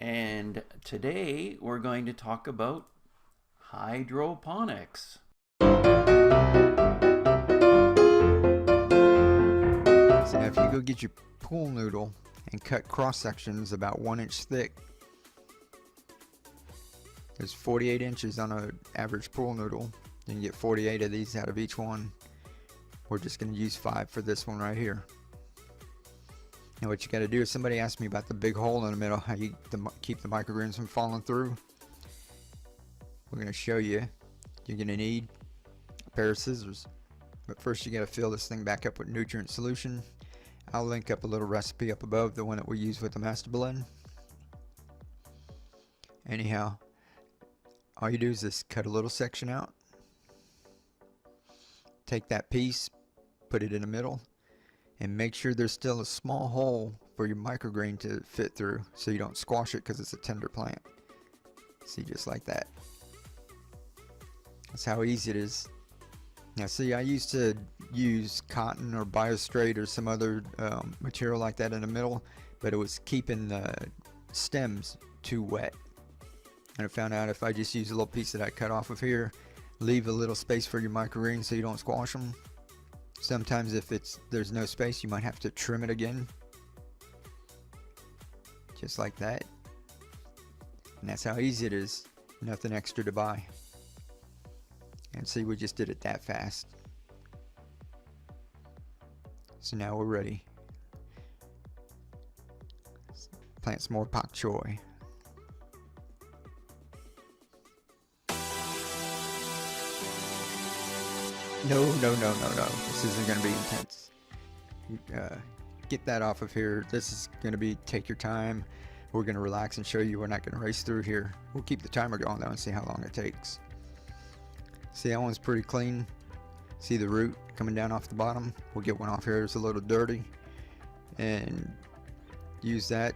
and today we're going to talk about hydroponics. So now if you go get your pool noodle and cut cross sections about 1 inch thick, there's 48 inches on an average pool noodle. You can get 48 of these out of each one. We're just going to use 5 for this one right here. And what you got to do is, somebody asked me about the big hole in the middle, how you keep the microgreens from falling through. We're going to show you. You're going to need a pair of scissors, but first you got to fill this thing back up with nutrient solution. I'll link up a little recipe up above, the one that we use with the master blend. Anyhow, all you do is just cut a little section out, take that piece, put it in the middle, and make sure there's still a small hole for your microgreen to fit through, so you don't squash it because it's a tender plant. See, just like that. That's how easy it is. Now see, I used to use cotton or biostrate or some other material like that in the middle, but it was keeping the stems too wet. And I found out if I just use a little piece that I cut off of here, leave a little space for your microgreens so you don't squash them. Sometimes if there's no space, you might have to trim it again. Just like that. And that's how easy it is. Nothing extra to buy. And see, we just did it that fast. So now we're ready. Plant some more pak choi. No. This isn't going to be intense. Get that off of here. This is going to be, take your time. We're going to relax and show you. We're not going to race through here. We'll keep the timer going though and see how long it takes. See, that one's pretty clean. See the root coming down off the bottom? We'll get one off here. It's a little dirty. And use that.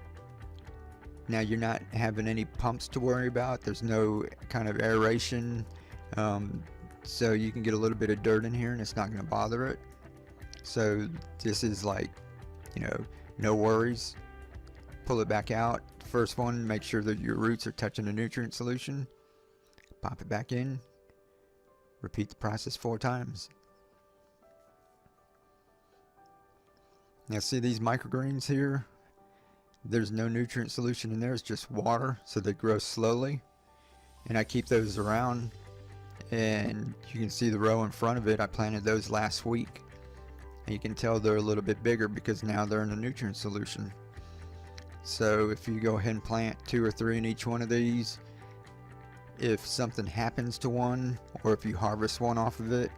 Now you're not having any pumps to worry about. There's no kind of aeration. So you can get a little bit of dirt in here and it's not going to bother it. So this is like, you know, no worries. Pull it back out. First one, make sure that your roots are touching the nutrient solution. Pop it back in. Repeat the process 4 times. Now see these microgreens here? There's no nutrient solution in there. It's just water, so they grow slowly. And I keep those around. And you can see the row in front of it. I planted those last week. And you can tell they're a little bit bigger because now they're in a nutrient solution. So if you go ahead and plant 2 or 3 in each one of these, if something happens to one, or if you harvest one off of it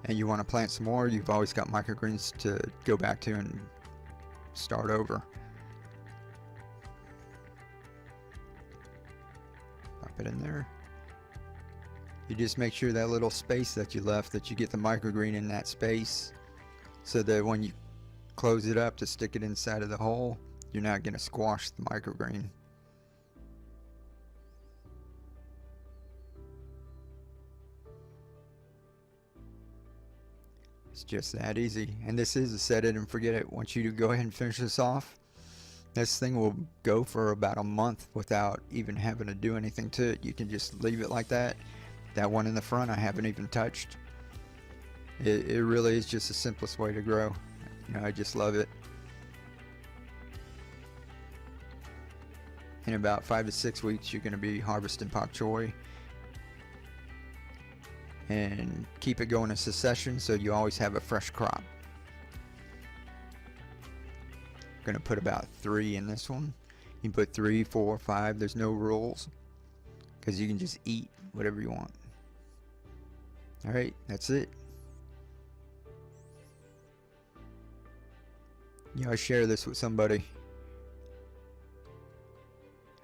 and you want to plant some more, you've always got microgreens to go back to and start over. Pop it in there. You just make sure that little space that you left, that you get the microgreen in that space, so that when you close it up to stick it inside of the hole, you're not going to squash the microgreen. It's just that easy. And this is a set it and forget it. Once you go ahead and finish this off, this thing will go for about a month without even having to do anything to it. You can just leave it like that. That one in the front I haven't even touched. It really is just the simplest way to grow. You know, I just love it. In about 5 to 6 weeks you're going to be harvesting pak choi. And keep it going in succession so you always have a fresh crop. Going to put about 3 in this one. You can put 3, 4, 5. There's no rules, because you can just eat whatever you want. Alright, that's it. You know, share this with somebody.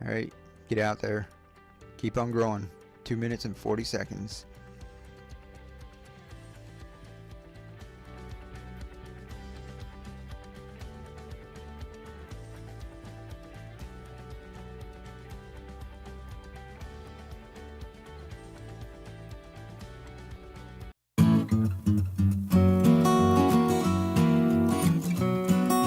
Alright, get out there. Keep on growing. 2 minutes and 40 seconds.